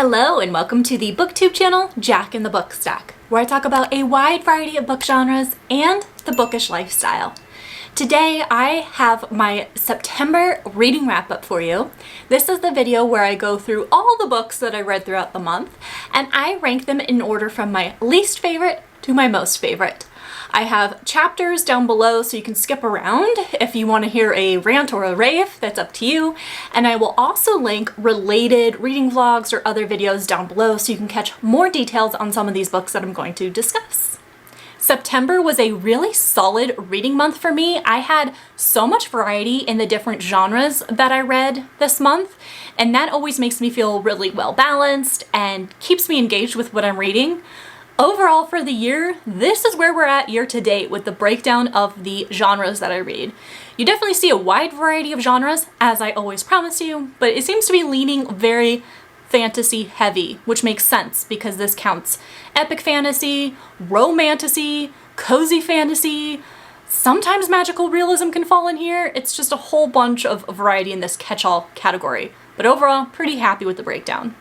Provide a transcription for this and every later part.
Hello and welcome to the BookTube channel, Jack in the Book Stack, where I talk about a wide variety of book genres and the bookish lifestyle. Today I have my September reading wrap up for you. This is the video where I go through all the books that I read throughout the month and I rank them in order from my least favorite to my most favorite. I have chapters down below so you can skip around if you want to hear a rant or a rave, that's up to you. And I will also link related reading vlogs or other videos down below so you can catch more details on some of these books that I'm going to discuss. September was a really solid reading month for me. I had so much variety in the different genres that I read this month, and that always makes me feel really well balanced and keeps me engaged with what I'm reading. Overall for the year, this is where we're at year to date with the breakdown of the genres that I read. You definitely see a wide variety of genres, as I always promise you, but it seems to be leaning very fantasy heavy, which makes sense because this counts epic fantasy, romantasy, cozy fantasy, sometimes magical realism can fall in here. It's just a whole bunch of variety in this catch-all category, but overall, pretty happy with the breakdown.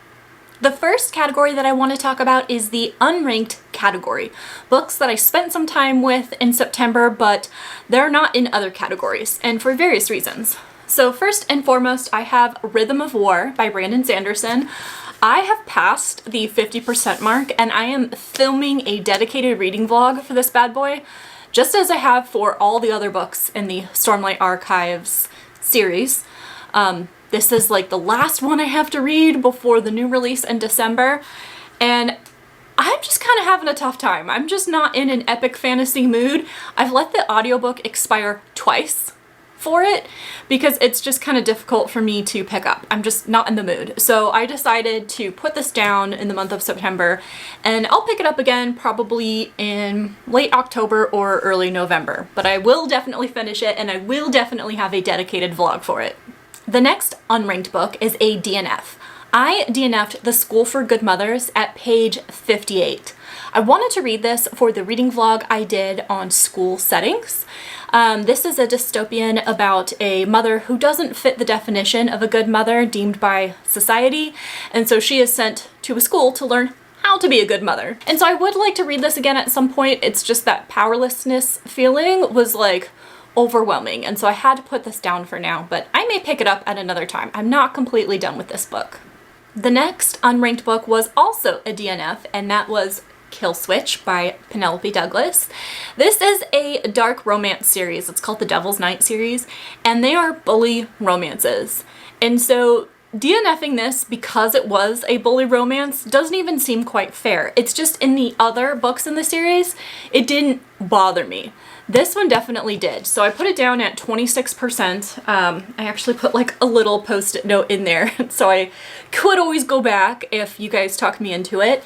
The first category that I want to talk about is the unranked category. Books that I spent some time with in September, but they're not in other categories, and for various reasons. So first and foremost, I have Rhythm of War by Brandon Sanderson. I have passed the 50% mark, and I am filming a dedicated reading vlog for this bad boy, just as I have for all the other books in the Stormlight Archives series. This is like the last one I have to read before the new release in December, and I'm just kind of having a tough time. I'm just not in an epic fantasy mood. I've let the audiobook expire twice for it because it's just kind of difficult for me to pick up. I'm just not in the mood. So I decided to put this down in the month of September, and I'll pick it up again probably in late October or early November. But I will definitely finish it, and I will definitely have a dedicated vlog for it. The next unranked book is a DNF. I DNF'd The School for Good Mothers at page 58. I wanted to read this for the reading vlog I did on school settings. This is a dystopian about a mother who doesn't fit the definition of a good mother deemed by society, and so she is sent to a school to learn how to be a good mother. And so I would like to read this again at some point. It's just that powerlessness feeling was like overwhelming, and so I had to put this down for now, but I may pick it up at another time. I'm not completely done with this book. The next unranked book was also a DNF, and that was Kill Switch by Penelope Douglas. This is a dark romance series. It's called the Devil's Night series, and they are bully romances. And so DNFing this because it was a bully romance doesn't even seem quite fair. It's just in the other books in the series, it didn't bother me. This one definitely did. So I put it down at 26%. I actually put like a little post-it note in there so I could always go back if you guys talk me into it.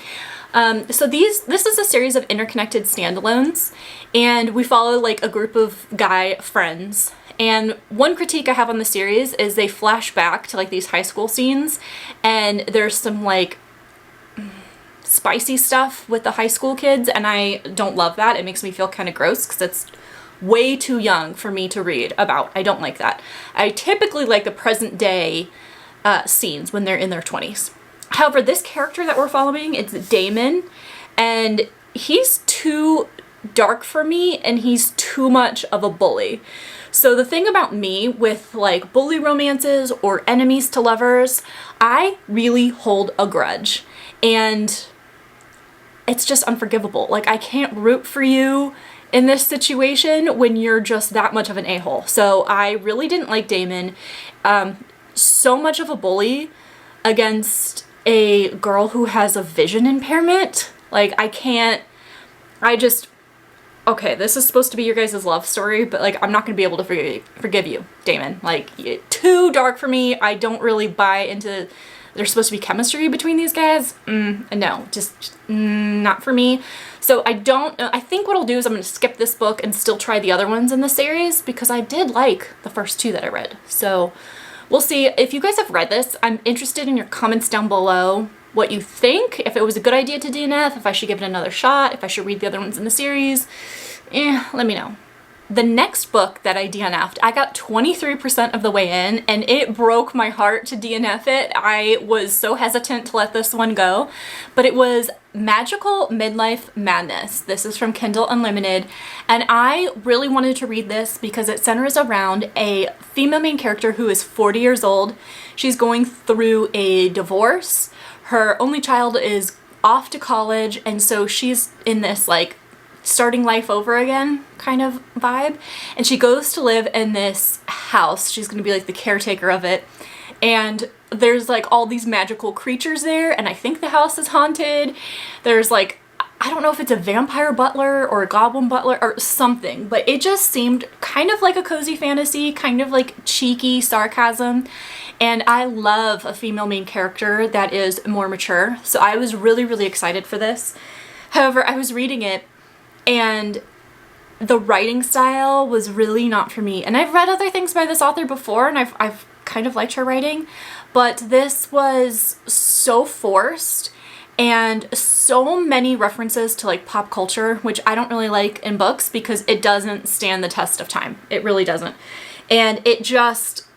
So this is a series of interconnected standalones, and we follow like a group of guy friends. And one critique I have on the series is they flash back to like these high school scenes, and there's some like spicy stuff with the high school kids, and I don't love that. It makes me feel kind of gross because it's way too young for me to read about. I don't like that. I typically like the present day scenes when they're in their 20s. However, this character that we're following, it's Damon, and he's too dark for me, and he's too much of a bully. So the thing about me with like bully romances or enemies to lovers, I really hold a grudge, and it's just unforgivable. Like, I can't root for you in this situation when you're just that much of an a-hole. So I really didn't like Damon. So much of a bully against a girl who has a vision impairment. Like, okay, this is supposed to be your guys' love story, but like, I'm not gonna be able to forgive you, Damon. Like, too dark for me. I don't really buy into there's supposed to be chemistry between these guys. No, just not for me. So I think what I'll do is I'm going to skip this book and still try the other ones in the series because I did like the first two that I read. So we'll see. If you guys have read this, I'm interested in your comments down below what you think, if it was a good idea to DNF, if I should give it another shot, if I should read the other ones in the series. Let me know. The next book that I DNF'd, I got 23% of the way in, and it broke my heart to DNF it. I was so hesitant to let this one go, but it was Magical Midlife Madness. This is from Kindle Unlimited, and I really wanted to read this because it centers around a female main character who is 40 years old. She's going through a divorce. Her only child is off to college, and so she's in this like starting life over again kind of vibe, and she goes to live in this house. She's going to be like the caretaker of it, and there's like all these magical creatures there, and I think the house is haunted. There's like, I don't know if it's a vampire butler or a goblin butler or something, but it just seemed kind of like a cozy fantasy, kind of like cheeky sarcasm, and I love a female main character that is more mature, so I was really excited for this. However, I was reading it and the writing style was really not for me. And I've read other things by this author before, and I've kind of liked her writing, but this was so forced and so many references to like pop culture, which I don't really like in books because it doesn't stand the test of time. It really doesn't. And it just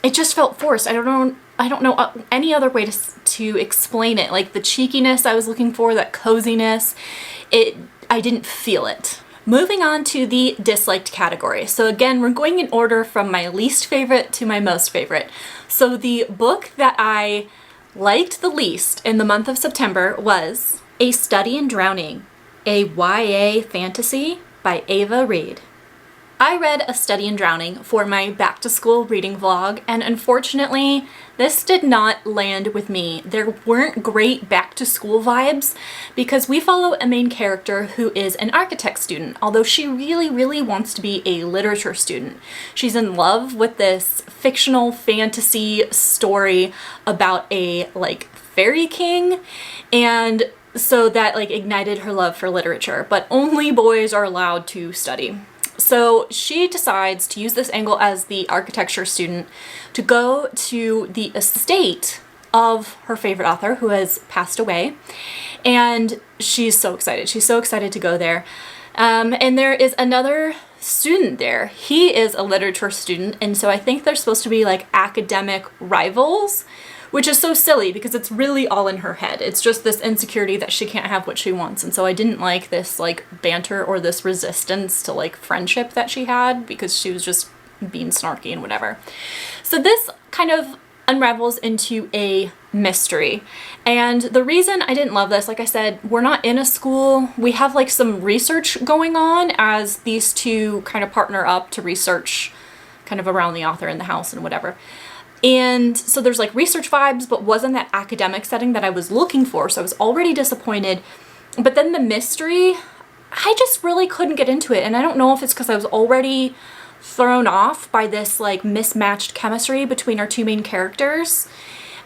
felt forced. I don't know any other way to explain it. Like the cheekiness I was looking for, that coziness, I didn't feel it. Moving on to the disliked category. So again, we're going in order from my least favorite to my most favorite. So the book that I liked the least in the month of September was A Study in Drowning, a YA fantasy by Ava Reed. I read A Study in Drowning for my back to school reading vlog, and unfortunately, this did not land with me. There weren't great back to school vibes because we follow a main character who is an architect student, although she really wants to be a literature student. She's in love with this fictional fantasy story about a like fairy king, and so that like ignited her love for literature, but only boys are allowed to study. So she decides to use this angle as the architecture student to go to the estate of her favorite author who has passed away, and she's so excited. She's so excited to go there. And there is another student there. He is a literature student, and so I think they're supposed to be like academic rivals, which is so silly because it's really all in her head. It's just this insecurity that she can't have what she wants. And so I didn't like this like banter or this resistance to like friendship that she had because she was just being snarky and whatever. So this kind of unravels into a mystery. And the reason I didn't love this, like I said, we're not in a school. We have like some research going on as these two kind of partner up to research kind of around the author in the house and whatever. And so there's like research vibes, but wasn't that academic setting that I was looking for. So I was already disappointed. But then the mystery, I just really couldn't get into it. And I don't know if it's because I was already thrown off by this like mismatched chemistry between our two main characters.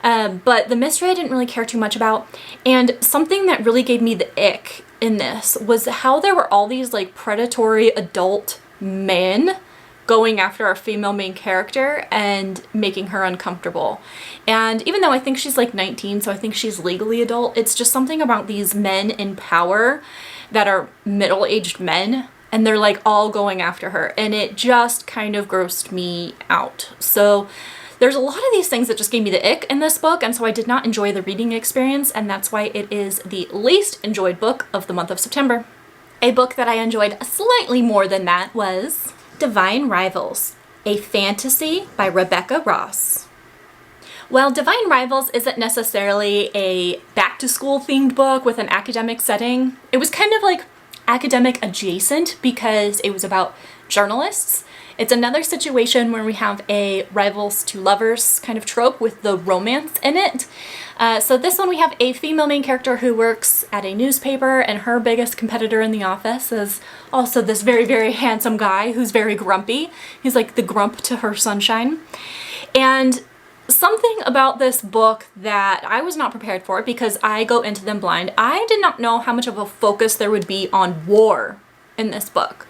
But the mystery I didn't really care too much about. And something that really gave me the ick in this was how there were all these like predatory adult men going after our female main character and making her uncomfortable. And even though I think she's like 19, so I think she's legally adult, it's just something about these men in power that are middle-aged men, and they're like all going after her, and it just kind of grossed me out. So there's a lot of these things that just gave me the ick in this book, and so I did not enjoy the reading experience, and that's why it is the least enjoyed book of the month of September. A book that I enjoyed slightly more than that was Divine Rivals, a fantasy by Rebecca Ross. Well, Divine Rivals isn't necessarily a back-to-school themed book with an academic setting. It was kind of like academic adjacent because it was about journalists. It's another situation where we have a rivals to lovers kind of trope with the romance in it. So this one we have a female main character who works at a newspaper, and her biggest competitor in the office is also this very handsome guy who's very grumpy. He's like the grump to her sunshine. And something about this book that I was not prepared for, because I go into them blind, I did not know how much of a focus there would be on war in this book.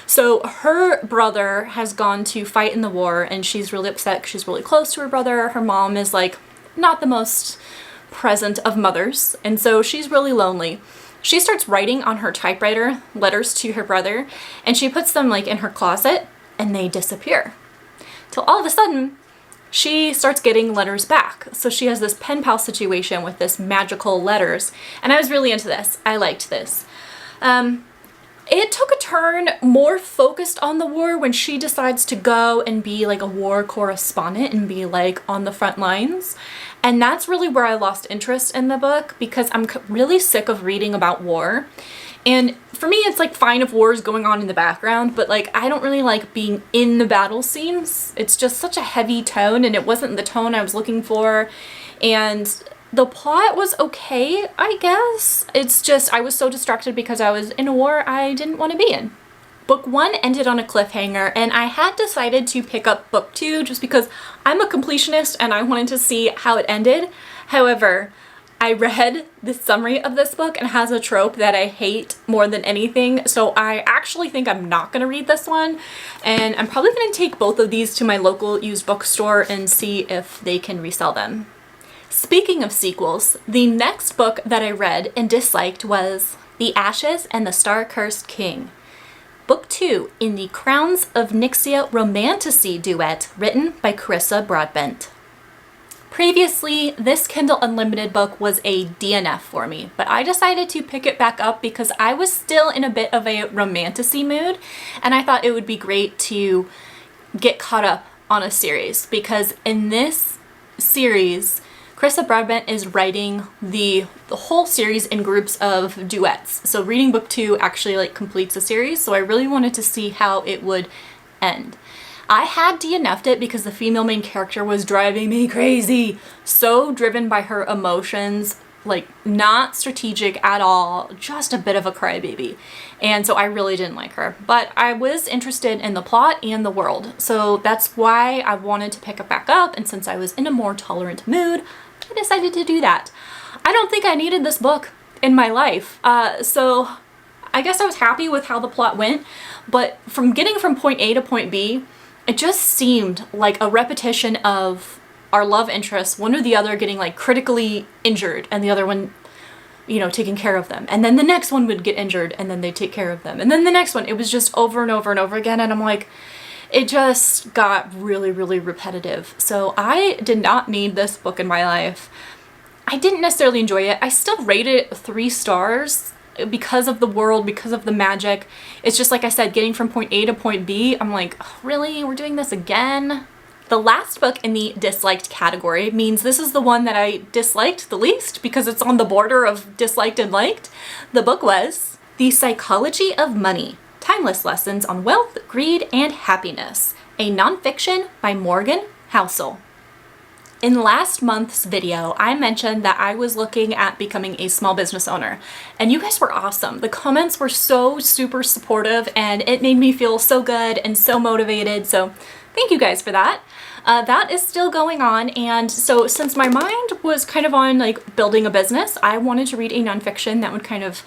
So her brother has gone to fight in the war, and she's really upset because she's really close to her brother. Her mom is like not the most present of mothers, and so she's really lonely. she starts writing on her typewriter letters to her brother, and she puts them like in her closet and they disappear. Till all of a sudden, she starts getting letters back. So she has this pen pal situation with this magical letters, and I was really into this. I liked this. It took a turn more focused on the war when she decides to go and be like a war correspondent and be like on the front lines. And that's really where I lost interest in the book, because I'm really sick of reading about war. And for me, it's like fine if war is going on in the background, but like I don't really like being in the battle scenes. It's just such a heavy tone, and it wasn't the tone I was looking for. And the plot was okay, I guess. It's just I was so distracted because I was in a war I didn't want to be in. Book 1 ended on a cliffhanger, and I had decided to pick up book 2 just because I'm a completionist and I wanted to see how it ended. However, I read the summary of this book and it has a trope that I hate more than anything, so I actually think I'm not going to read this one, and I'm probably going to take both of these to my local used bookstore and see if they can resell them. Speaking of sequels, the next book that I read and disliked was The Ashes and the Star-Cursed King. Book 2 in the Crowns of Nixia Romantasy duet written by Carissa Broadbent. Previously, this Kindle Unlimited book was a DNF for me, but I decided to pick it back up because I was still in a bit of a romantasy mood, and I thought it would be great to get caught up on a series, because in this series, Carissa Broadbent is writing the whole series in groups of duets. So reading book 2 actually like completes a series, so I really wanted to see how it would end. I had DNF'd it because the female main character was driving me crazy. So driven by her emotions, like not strategic at all, just a bit of a crybaby. And so I really didn't like her. But I was interested in the plot and the world. So that's why I wanted to pick it back up, and since I was in a more tolerant mood, I decided to do that. I don't think I needed this book in my life. So I guess I was happy with how the plot went, but from getting from point A to point B, it just seemed like a repetition of our love interests, one or the other getting like critically injured and the other one, you know, taking care of them. And then the next one would get injured and then they take care of them. And then the next one, it was just over and over and over again. And I'm like, it just got really, really repetitive. So I did not need this book in my life. I didn't necessarily enjoy it. I still rated it 3 stars because of the world, because of the magic. It's just like I said, getting from point A to point B, I'm like, oh, really? We're doing this again? The last book in the disliked category means this is the one that I disliked the least because it's on the border of disliked and liked. The book was The Psychology of Money: Timeless Lessons on Wealth, Greed, and Happiness, a nonfiction by Morgan Housel. In last month's video, I mentioned that I was looking at becoming a small business owner, and you guys were awesome. The comments were so super supportive, and it made me feel so good and so motivated, so thank you guys for that. That is still going on, and so since my mind was kind of on like building a business, I wanted to read a nonfiction that would kind of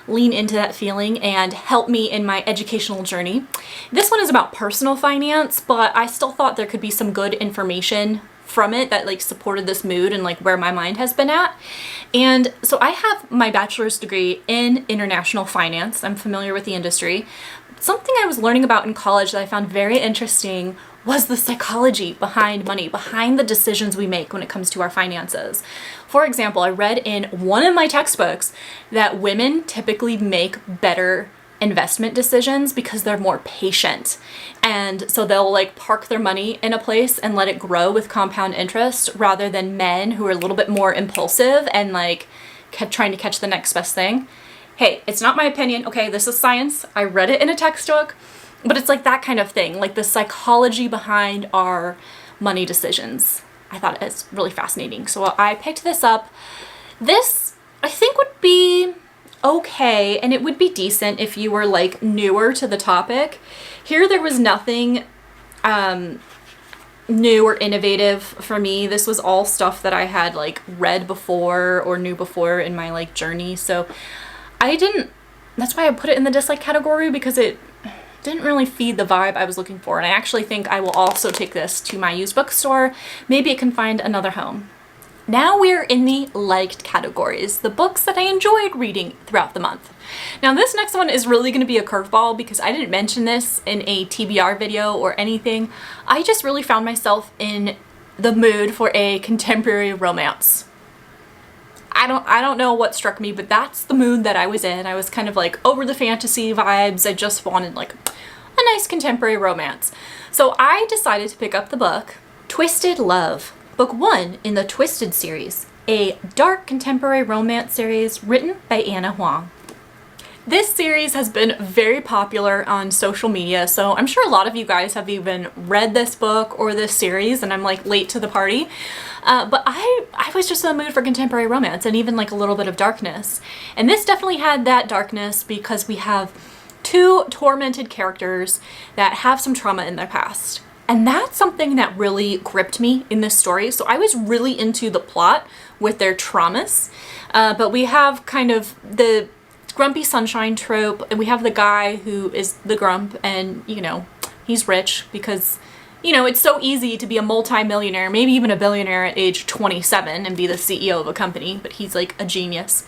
lean into that feeling and help me in my educational journey. This one is about personal finance, but I still thought there could be some good information from it that like supported this mood and like where my mind has been at. And so I have my bachelor's degree in international finance. I'm familiar with the industry. Something I was learning about in college that I found very interesting was the psychology behind money, behind the decisions we make when it comes to our finances. For example, I read in one of my textbooks that women typically make better investment decisions because they're more patient, and so they'll like park their money in a place and let it grow with compound interest, rather than men who are a little bit more impulsive and like kept trying to catch the next best thing. Hey, it's not my opinion, okay? This is science. I read it in a textbook, but it's like that kind of thing, like the psychology behind our money decisions. I thought it's really fascinating, so I picked this up. This I think would be okay, and it would be decent if you were like newer to the topic. Here there was nothing new or innovative for me. This was all stuff that I had like read before or knew before in my like journey, so that's why I put it in the dislike category, because it didn't really feed the vibe I was looking for. And I actually think I will also take this to my used bookstore. Maybe it can find another home. Now we're in the liked categories, the books that I enjoyed reading throughout the month. Now this next one is really going to be a curveball because I didn't mention this in a TBR video or anything. I just really found myself in the mood for a contemporary romance. I don't know what struck me, but that's the mood that I was in. I was kind of like over the fantasy vibes. I just wanted like a nice contemporary romance. So I decided to pick up the book Twisted Love, book 1 in the Twisted series, a dark contemporary romance series written by Anna Huang. This series has been very popular on social media, so I'm sure a lot of you guys have even read this book or this series, and I'm like late to the party. But I was just in the mood for contemporary romance and even like a little bit of darkness. And this definitely had that darkness because we have two tormented characters that have some trauma in their past. And that's something that really gripped me in this story. So I was really into the plot with their traumas. But we have kind of the grumpy sunshine trope, and we have the guy who is the grump, and you know, he's rich because, you know, it's so easy to be a multi-millionaire, maybe even a billionaire at age 27 and be the CEO of a company, but he's like a genius.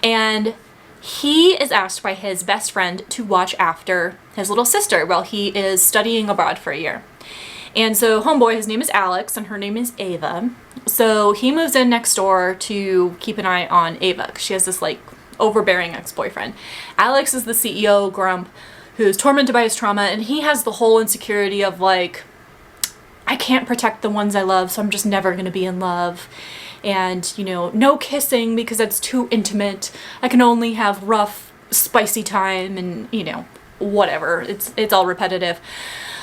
And he is asked by his best friend to watch after his little sister while he is studying abroad for a year. And so homeboy, his name is Alex and her name is Ava. So he moves in next door to keep an eye on Ava because she has this like overbearing ex-boyfriend. Alex is the CEO grump who's tormented by his trauma, and he has the whole insecurity of like, I can't protect the ones I love, so I'm just never going to be in love. And, you know, no kissing because that's too intimate. I can only have rough, spicy time and, you know, whatever. It's all repetitive.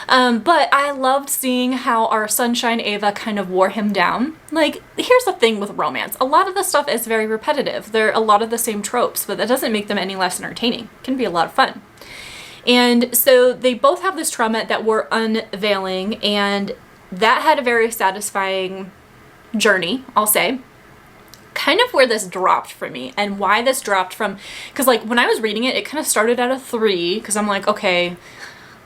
But I loved seeing how our sunshine Ava kind of wore him down. Like, here's the thing with romance. A lot of the stuff is very repetitive. They're a lot of the same tropes, but that doesn't make them any less entertaining. It can be a lot of fun. And so they both have this trauma that we're unveiling, and that had a very satisfying journey, I'll say. Kind of where this dropped for me and why this dropped from, because like when I was reading it, it kind of started at a 3 because I'm like, okay,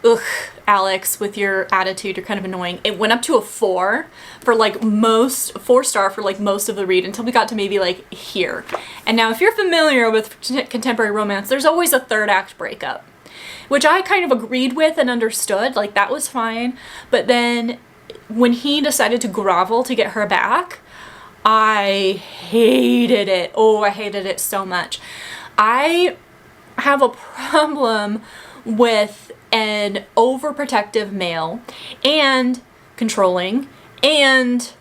ugh, Alex, with your attitude, you're kind of annoying. It went up to a 4 for like 4-star for like most of the read until we got to maybe like here. And now if you're familiar with contemporary romance, there's always a third act breakup, which I kind of agreed with and understood, like that was fine. But then when he decided to grovel to get her back, I hated it. Oh, I hated it so much. I have a problem with an overprotective male and controlling, and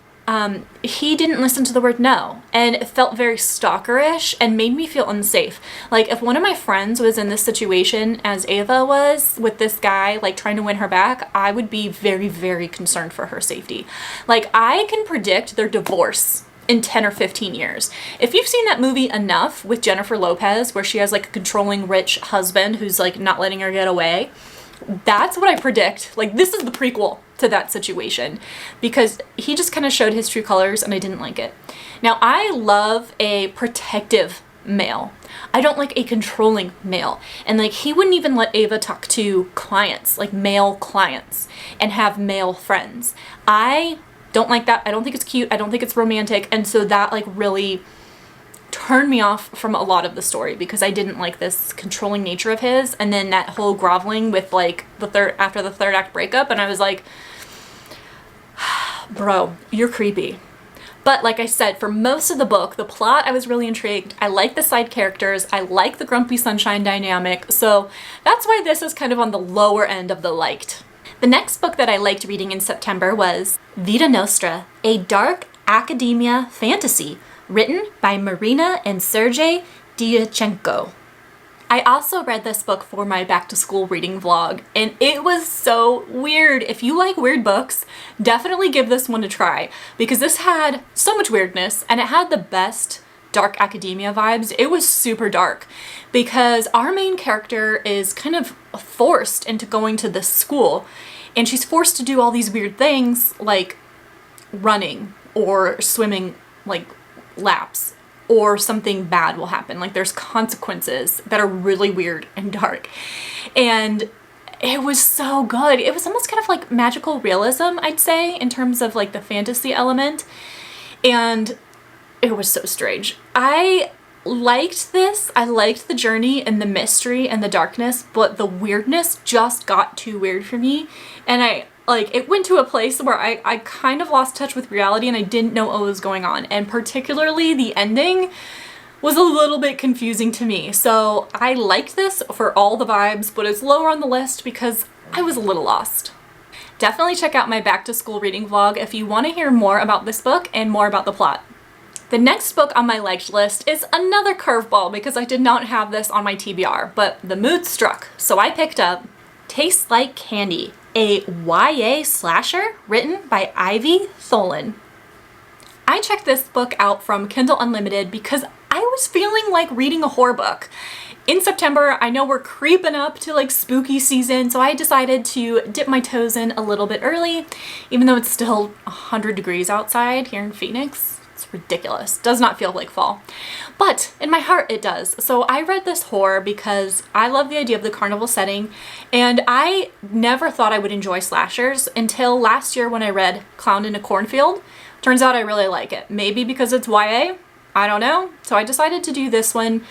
he didn't listen to the word no, and it felt very stalkerish and made me feel unsafe. Like if one of my friends was in this situation as Ava was with this guy like trying to win her back, I would be very, very concerned for her safety. Like I can predict their divorce in 10 or 15 years. If you've seen that movie Enough with Jennifer Lopez, where she has like a controlling rich husband who's like not letting her get away, that's what I predict. Like this is the prequel to that situation because he just kind of showed his true colors and I didn't like it. Now I love a protective male. I don't like a controlling male. And like he wouldn't even let Ava talk to clients, like male clients, and have male friends. I don't like that. I don't think it's cute. I don't think it's romantic. And so that like really turned me off from a lot of the story because I didn't like this controlling nature of his. And then that whole groveling with like after the third act breakup. And I was like, bro, you're creepy. But like I said, for most of the book, the plot, I was really intrigued. I like the side characters. I like the grumpy sunshine dynamic. So that's why this is kind of on the lower end of the liked. The next book that I liked reading in September was Vita Nostra, a dark academia fantasy written by Marina and Sergei Dyachenko. I also read this book for my back to school reading vlog, and it was so weird. If you like weird books, definitely give this one a try because this had so much weirdness and it had the best dark academia vibes. It was super dark because our main character is kind of forced into going to this school, and she's forced to do all these weird things like running or swimming like laps, or something bad will happen. Like there's consequences that are really weird and dark. And it was so good. It was almost kind of like magical realism, I'd say, in terms of like the fantasy element. And it was so strange. I liked this. I liked the journey and the mystery and the darkness, but the weirdness just got too weird for me. And it went to a place where I kind of lost touch with reality and I didn't know what was going on. And particularly the ending was a little bit confusing to me. So I liked this for all the vibes, but it's lower on the list because I was a little lost. Definitely check out my back to school reading vlog if you want to hear more about this book and more about the plot. The next book on my liked list is another curveball because I did not have this on my TBR, but the mood struck. So I picked up Tastes Like Candy, a YA slasher written by Ivy Tholen. I checked this book out from Kindle Unlimited because I was feeling like reading a horror book. In September, I know we're creeping up to like spooky season, so I decided to dip my toes in a little bit early, even though it's still 100 degrees outside here in Phoenix. It's ridiculous. Does not feel like fall. But in my heart it does. So I read this horror because I love the idea of the carnival setting, and I never thought I would enjoy slashers until last year when I read Clown in a Cornfield. Turns out I really like it. Maybe because it's YA? I don't know. So I decided to do this one,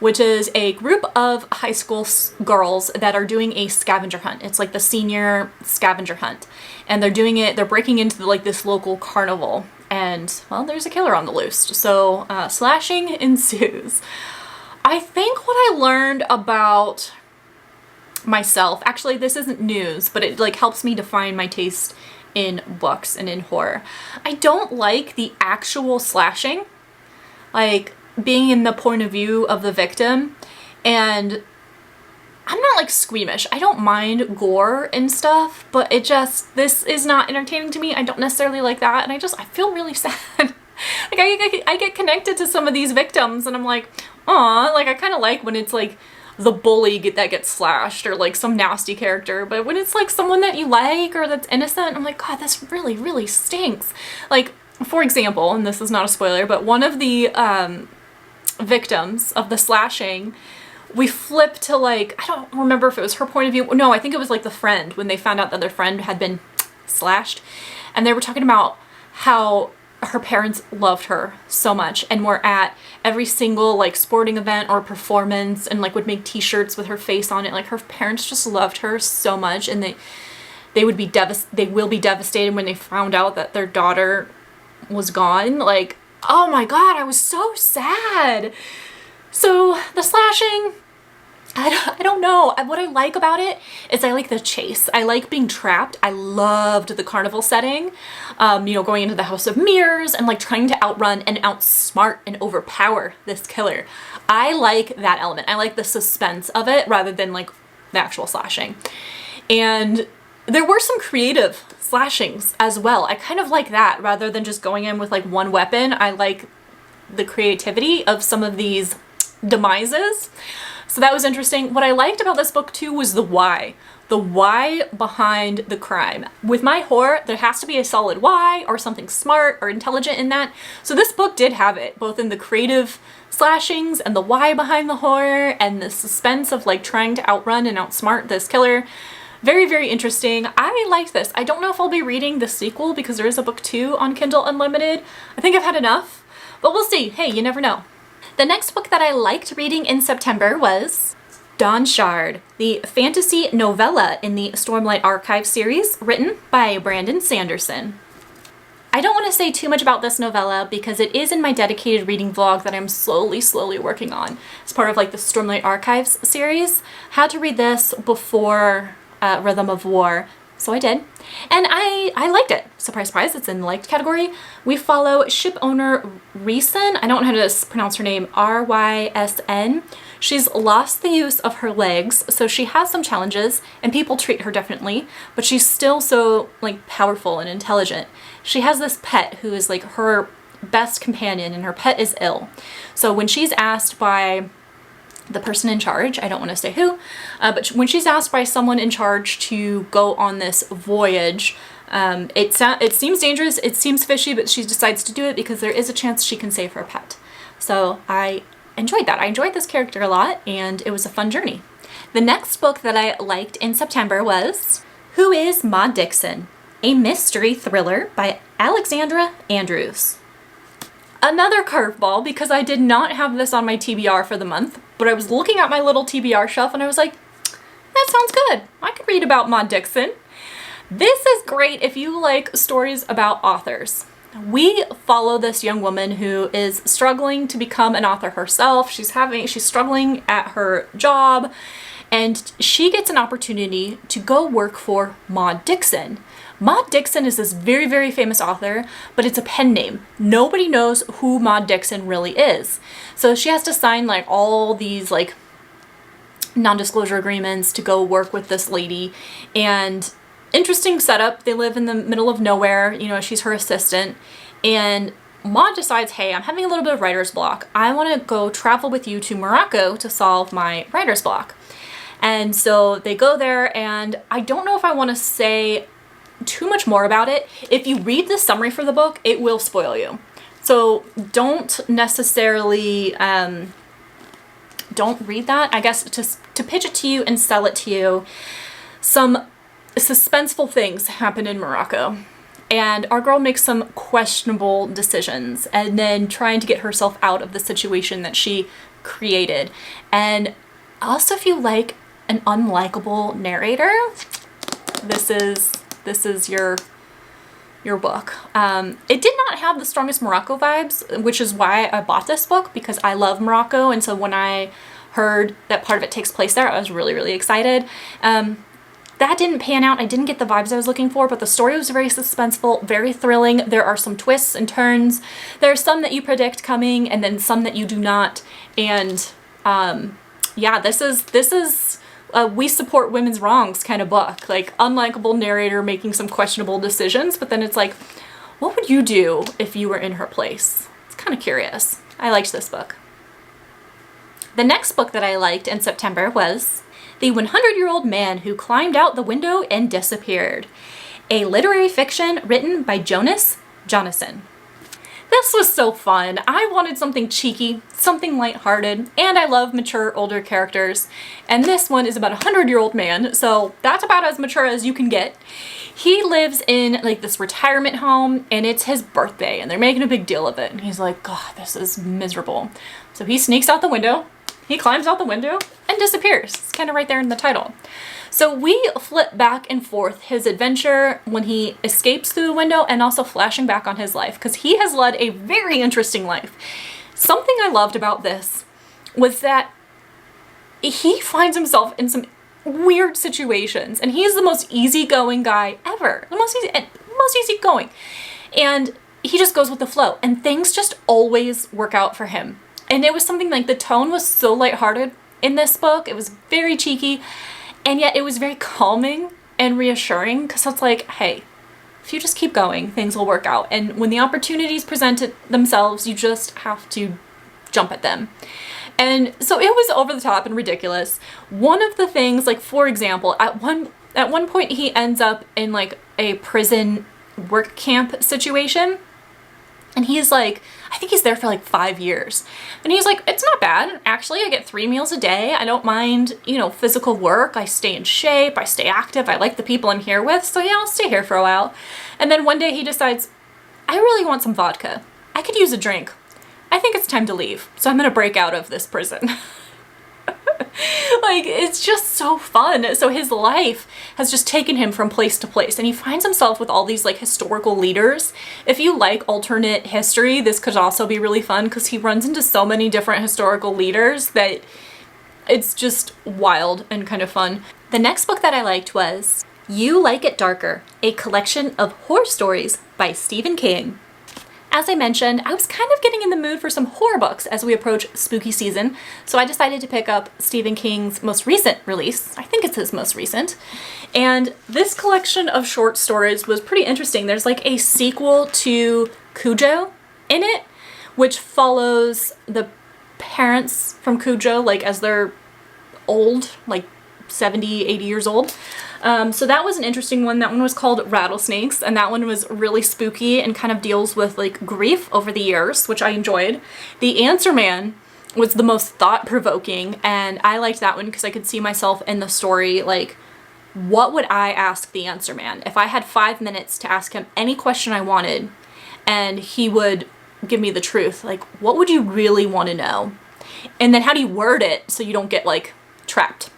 which is a group of high school girls that are doing a scavenger hunt. It's like the senior scavenger hunt. And they're breaking into like this local carnival. And, well, there's a killer on the loose. So slashing ensues. I think what I learned about myself, actually this isn't news, but it like helps me define my taste in books and in horror. I don't like the actual slashing, like being in the point of view of the victim, and I'm not like squeamish. I don't mind gore and stuff, but this is not entertaining to me. I don't necessarily like that, and I feel really sad. Like I get connected to some of these victims, and I'm like, aw, like I kind of like when it's like the bully that gets slashed or like some nasty character, but when it's like someone that you like or that's innocent, I'm like, God, this really, really stinks. Like, for example, and this is not a spoiler, but one of the victims of the slashing, we flipped to like, I don't remember if it was her point of view. No, I think it was like the friend when they found out that their friend had been slashed, and they were talking about how her parents loved her so much and were at every single like sporting event or performance and like would make t-shirts with her face on it. Like her parents just loved her so much, and they will be devastated when they found out that their daughter was gone. Like, oh my God, I was so sad. So the slashing, I don't know. What I like about it is I like the chase. I like being trapped. I loved the carnival setting, going into the House of Mirrors and like trying to outrun and outsmart and overpower this killer. I like that element. I like the suspense of it rather than like the actual slashing. And there were some creative slashings as well. I kind of like that rather than just going in with like one weapon. I like the creativity of some of these demises. So that was interesting. What I liked about this book too was the why behind the crime. With my horror, there has to be a solid why or something smart or intelligent in that. So this book did have it, both in the creative slashings and the why behind the horror and the suspense of like trying to outrun and outsmart this killer. Very, very interesting. I liked this. I don't know if I'll be reading the sequel because there is a book 2 on Kindle Unlimited. I think I've had enough, but we'll see. Hey, you never know. The next book that I liked reading in September was Dawn Shard, the fantasy novella in the Stormlight Archive series, written by Brandon Sanderson. I don't want to say too much about this novella because it is in my dedicated reading vlog that I'm slowly working on. It's part of like the Stormlight Archives series. Had to read this before Rhythm of War, so I did. And I liked it. Surprise, surprise, it's in the liked category. We follow ship owner Rysn. I don't know how to pronounce her name. Rysn. She's lost the use of her legs, so she has some challenges, and people treat her differently, but she's still so like powerful and intelligent. She has this pet who is like her best companion, and her pet is ill. So when she's asked by the person in charge, I don't want to say who, but when she's asked by someone in charge to go on this voyage, it seems dangerous, it seems fishy, but she decides to do it because there is a chance she can save her pet. So I enjoyed that. I enjoyed this character a lot, and it was a fun journey. The next book that I liked in September was Who is Maud Dixon? A mystery thriller by Alexandra Andrews. Another curveball, because I did not have this on my TBR for the month, but I was looking at my little TBR shelf and I was like, that sounds good. I could read about Maud Dixon. This is great if you like stories about authors. We follow this young woman who is struggling to become an author herself. She's struggling at her job, and she gets an opportunity to go work for Maud Dixon. Maud Dixon is this very, very famous author, but it's a pen name. Nobody knows who Maud Dixon really is. So she has to sign like all these like non-disclosure agreements to go work with this lady. And interesting setup. They live in the middle of nowhere. You know, she's her assistant. And Maud decides, hey, I'm having a little bit of writer's block. I want to go travel with you to Morocco to solve my writer's block. And so they go there, and I don't know if I want to say too much more about it. If you read the summary for the book, it will spoil you. So don't necessarily, don't read that. I guess to pitch it to you and sell it to you, some suspenseful things happen in Morocco. And our girl makes some questionable decisions and then trying to get herself out of the situation that she created. And also, if you like an unlikable narrator, this is your book. It did not have the strongest Morocco vibes, which is why I bought this book, because I love Morocco. And so when I heard that part of it takes place there, I was really, really excited. That didn't pan out. I didn't get the vibes I was looking for, but the story was very suspenseful, very thrilling. There are some twists and turns. There are some that you predict coming and then some that you do not. And yeah, this is a we support women's wrongs kind of book. Like, unlikable narrator making some questionable decisions, but then it's like, what would you do if you were in her place? It's kind of curious. I liked this book. The next book that I liked in September was The 100-Year-Old Man Who Climbed Out the Window and Disappeared, a literary fiction written by Jonas Jonasson. This was so fun. I wanted something cheeky, something lighthearted, and I love mature older characters. And this one is about a 100-year-old man, so that's about as mature as you can get. He lives in like this retirement home, and it's his birthday, and they're making a big deal of it. And he's like, God, this is miserable. So he sneaks out the window, he climbs out the window, and disappears. It's kind of right there in the title. So we flip back and forth his adventure when he escapes through the window and also flashing back on his life, because he has led a very interesting life. Something I loved about this was that he finds himself in some weird situations, and he's the most easygoing guy ever. The most easygoing. And he just goes with the flow, and things just always work out for him. And it was something like the tone was so lighthearted in this book. It was very cheeky, and yet it was very calming and reassuring, because it's like, hey, if you just keep going, things will work out. And when the opportunities present themselves, you just have to jump at them. And so it was over the top and ridiculous. One of the things, like, for example, at one point he ends up in like a prison work camp situation. And he's like, I think he's there for like 5 years. And he's like, it's not bad. Actually, I get 3 meals a day. I don't mind, physical work. I stay in shape. I stay active. I like the people I'm here with. So yeah, I'll stay here for a while. And then one day he decides, I really want some vodka. I could use a drink. I think it's time to leave. So I'm going to break out of this prison. Like, it's just so fun. So his life has just taken him from place to place, and he finds himself with all these like historical leaders. If you like alternate history, this could also be really fun, because he runs into so many different historical leaders that it's just wild and kind of fun. The next book that I liked was You Like It Darker, a collection of horror stories by Stephen King. As I mentioned, I was kind of getting in the mood for some horror books as we approach spooky season, so I decided to pick up Stephen King's most recent release. I think it's his most recent. And this collection of short stories was pretty interesting. There's like a sequel to Cujo in it, which follows the parents from Cujo, like as they're old, like 70, 80 years old. So that was an interesting one. That one was called Rattlesnakes, and that one was really spooky and kind of deals with like grief over the years, which I enjoyed. The Answer Man was the most thought-provoking, and I liked that one because I could see myself in the story. Like, what would I ask the Answer Man? If I had 5 minutes to ask him any question I wanted, and he would give me the truth. Like, what would you really want to know? And then how do you word it so you don't get like trapped?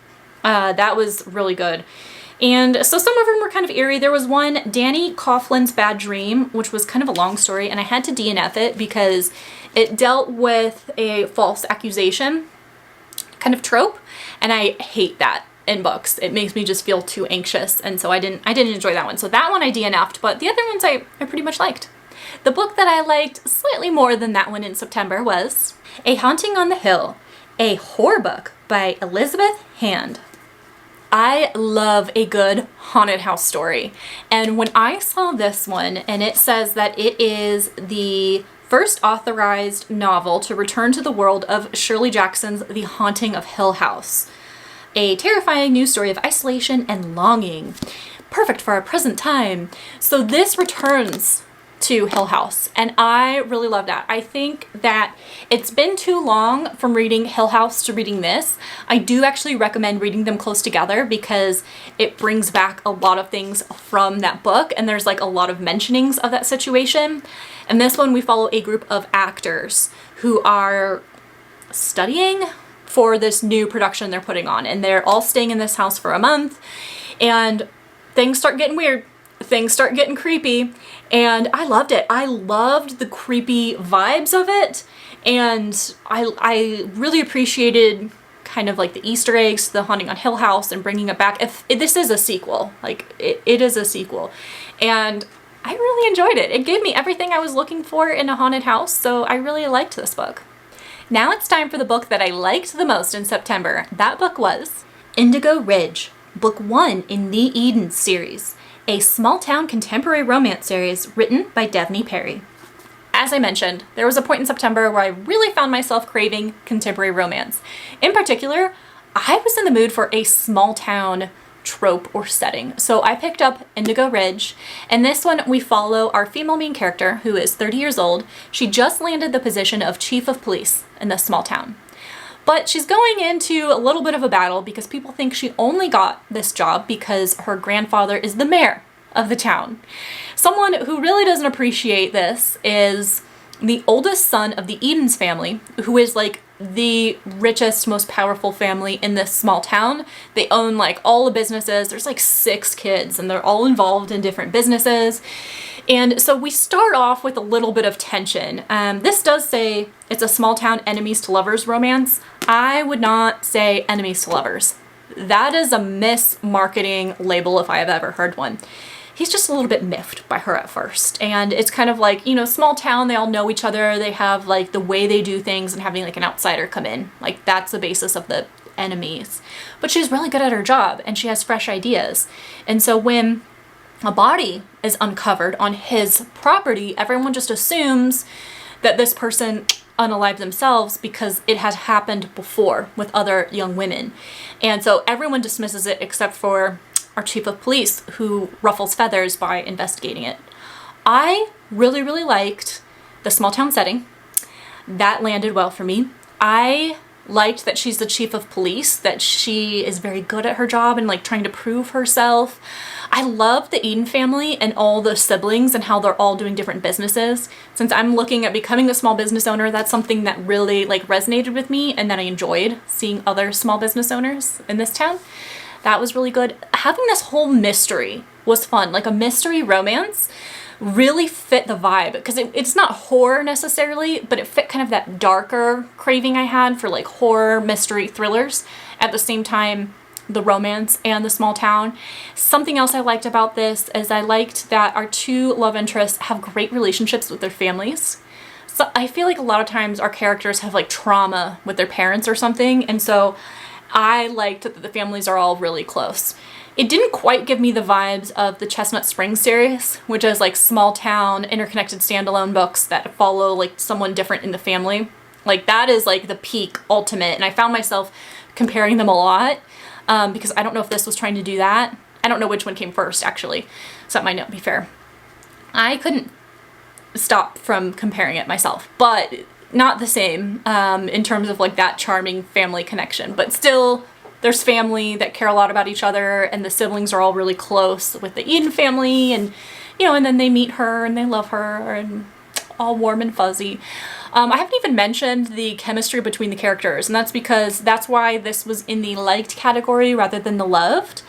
That was really good. And so some of them were kind of eerie. There was one, Danny Coughlin's Bad Dream, which was kind of a long story, and I had to DNF it because it dealt with a false accusation kind of trope, and I hate that in books. It makes me just feel too anxious, and so I didn't enjoy that one. So that one I DNF'd, but the other ones I pretty much liked. The book that I liked slightly more than that one in September was A Haunting on the Hill, a horror book by Elizabeth Hand. I love a good haunted house story. And when I saw this one, and it says that it is the first authorized novel to return to the world of Shirley Jackson's The Haunting of Hill House, a terrifying new story of isolation and longing, perfect for our present time. So this returns to Hill House, and I really love that. I think that it's been too long from reading Hill House to reading this. I do actually recommend reading them close together because it brings back a lot of things from that book, and there's like a lot of mentionings of that situation. And this one we follow a group of actors who are studying for this new production they're putting on, and they're all staying in this house for a month, and things start getting weird. Things start getting creepy, and I loved it. I loved the creepy vibes of it, and I really appreciated kind of like the Easter eggs to The Haunting on Hill House and bringing it back. If this is a sequel, like it is a sequel, and I really enjoyed it. It gave me everything I was looking for in a haunted house, so I really liked this book. Now it's time for the book that I liked the most in September. That book was Indigo Ridge, book 1 in the Eden series, a small-town contemporary romance series written by Devney Perry. As I mentioned, there was a point in September where I really found myself craving contemporary romance. In particular, I was in the mood for a small-town trope or setting. So I picked up Indigo Ridge, and this one we follow our female main character who is 30 years old. She just landed the position of chief of police in this small town. But she's going into a little bit of a battle because people think she only got this job because her grandfather is the mayor of the town. Someone who really doesn't appreciate this is the oldest son of the Edens family, who is like the richest, most powerful family in this small town. They own like all the businesses. There's like 6 kids and they're all involved in different businesses. And so we start off with a little bit of tension. This does say it's a small town enemies to lovers romance. I would not say enemies to lovers. That is a mismarketing label if I have ever heard one. He's just a little bit miffed by her at first. And it's kind of like, you know, small town, they all know each other. They have like the way they do things, and having like an outsider come in. Like that's the basis of the enemies. But she's really good at her job and she has fresh ideas. And so when a body is uncovered on his property, everyone just assumes that this person unalived themselves because it has happened before with other young women. And so everyone dismisses it except for our chief of police, who ruffles feathers by investigating it. I really, really liked the small town setting. That landed well for me. I liked that she's the chief of police, that she is very good at her job and like trying to prove herself. I love the Eden family and all the siblings and how they're all doing different businesses. Since I'm looking at becoming a small business owner, that's something that really like resonated with me and that I enjoyed, seeing other small business owners in this town. That was really good. Having this whole mystery was fun, like a mystery romance really fit the vibe, because it's not horror necessarily, but it fit kind of that darker craving I had for like horror mystery thrillers. At the same time, the romance and the small town. Something else I liked about this is I liked that our 2 love interests have great relationships with their families. So I feel like a lot of times our characters have like trauma with their parents or something, and so I liked that the families are all really close. It didn't quite give me the vibes of the Chestnut Springs series, which is like small town, interconnected standalone books that follow like someone different in the family. Like that is like the peak ultimate, and I found myself comparing them a lot because I don't know if this was trying to do that. I don't know which one came first actually, so that might not be fair. I couldn't stop from comparing it myself, but not the same in terms of like that charming family connection, but still there's family that care a lot about each other, and the siblings are all really close with the Eden family, and you know, and then they meet her and they love her and all warm and fuzzy. I haven't even mentioned the chemistry between the characters, and that's because that's why this was in the liked category rather than the loved.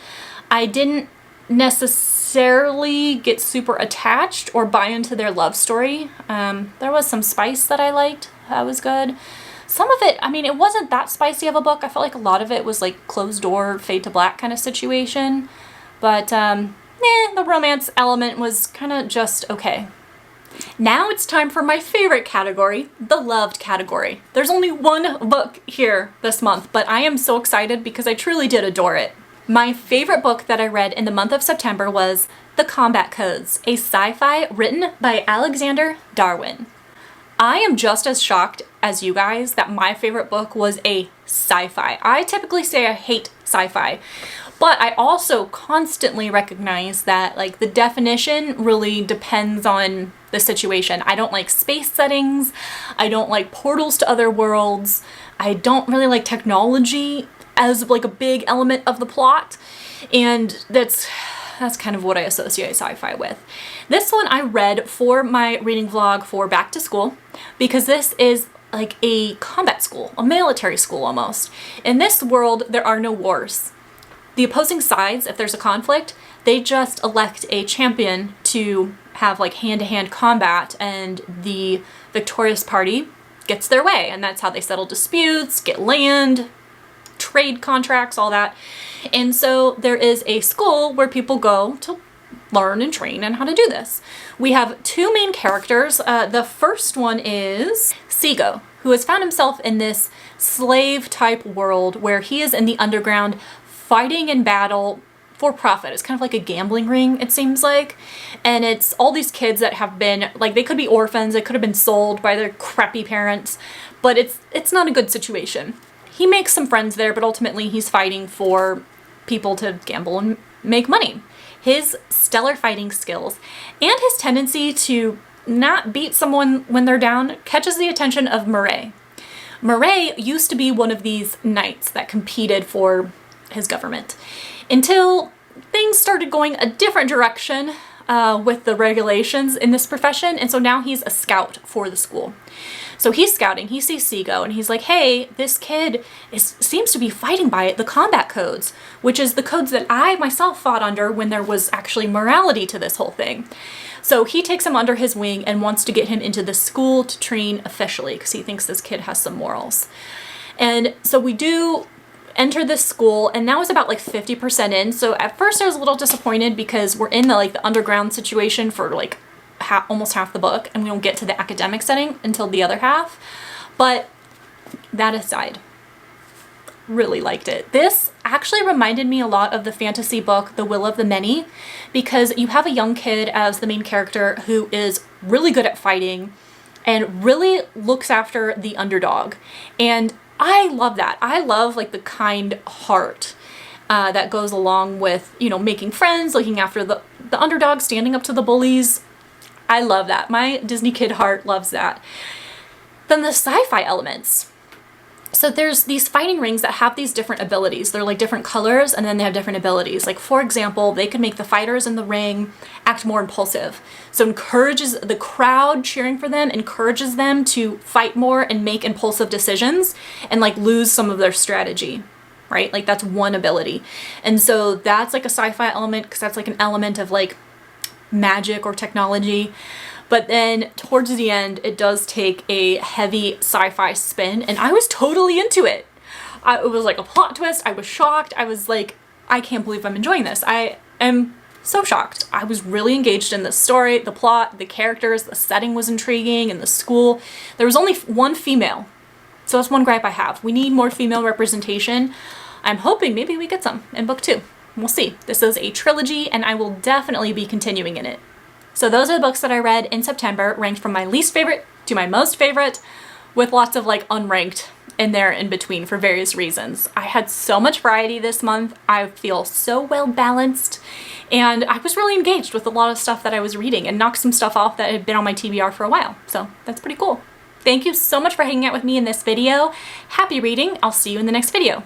I didn't necessarily get super attached or buy into their love story. There was some spice that I liked. That was good. Some of it, I mean, it wasn't that spicy of a book. I felt like a lot of it was like closed door, fade to black kind of situation. But, the romance element was kind of just okay. Now it's time for my favorite category, the loved category. There's only one book here this month, but I am so excited because I truly did adore it. My favorite book that I read in the month of September was The Combat Codes, a sci-fi written by Alexander Darwin. I am just as shocked as you guys that my favorite book was a sci-fi. I typically say I hate sci-fi, but I also constantly recognize that like the definition really depends on the situation. I don't like space settings. I don't like portals to other worlds. I don't really like technology as like a big element of the plot. And that's kind of what I associate sci-fi with. This one I read for my reading vlog for back to school because this is like a combat school, a military school almost. In this world, there are no wars. The opposing sides, if there's a conflict, they just elect a champion to have like hand-to-hand combat, and the victorious party gets their way, and that's how they settle disputes, get land, trade contracts, all that. And so there is a school where people go to learn and train on how to do this. We have two main characters. The first one is Seago, who has found himself in this slave-type world where he is in the underground fighting in battle for profit. It's kind of like a gambling ring, it seems like. And it's all these kids that have been, like, they could be orphans, they could have been sold by their crappy parents, but it's not a good situation. He makes some friends there, but ultimately he's fighting for people to gamble and make money. His stellar fighting skills and his tendency to not beat someone when they're down catches the attention of Murray. Murray used to be one of these knights that competed for his government until things started going a different direction with the regulations in this profession, and so now he's a scout for the school. So he's scouting, he sees Seago, and he's like, hey, this kid seems to be fighting by the combat codes, which is the codes that I myself fought under when there was actually morality to this whole thing. So he takes him under his wing and wants to get him into the school to train officially because he thinks this kid has some morals. And so we do enter this school, and now it's about like 50% in. So at first I was a little disappointed because we're in the underground situation for like almost half the book, and we don't get to the academic setting until the other half. But that aside, really liked it. This actually reminded me a lot of the fantasy book The Will of the Many, because you have a young kid as the main character who is really good at fighting and really looks after the underdog. And I love that. I love like the kind heart that goes along with, making friends, looking after the underdog, standing up to the bullies. I love that. My Disney kid heart loves that. Then the sci-fi elements. So there's these fighting rings that have these different abilities. They're like different colors, and then they have different abilities. Like, for example, they can make the fighters in the ring act more impulsive. So encourages the crowd cheering for them, encourages them to fight more and make impulsive decisions and like lose some of their strategy, right? Like that's one ability. And so that's like a sci-fi element because that's like an element of like magic or technology. But then towards the end, it does take a heavy sci-fi spin, and I was totally into it. It was like a plot twist. I was shocked. I was like, I can't believe I'm enjoying this. I am so shocked. I was really engaged in the story, the plot, the characters, the setting was intriguing, and the school. There was only one female, so that's one gripe I have. We need more female representation. I'm hoping maybe we get some in book 2. We'll see. This is a trilogy, and I will definitely be continuing in it. So those are the books that I read in September, ranked from my least favorite to my most favorite, with lots of like unranked in there in between for various reasons. I had so much variety this month. I feel so well balanced, and I was really engaged with a lot of stuff that I was reading and knocked some stuff off that had been on my TBR for a while. So that's pretty cool. Thank you so much for hanging out with me in this video. Happy reading. I'll see you in the next video.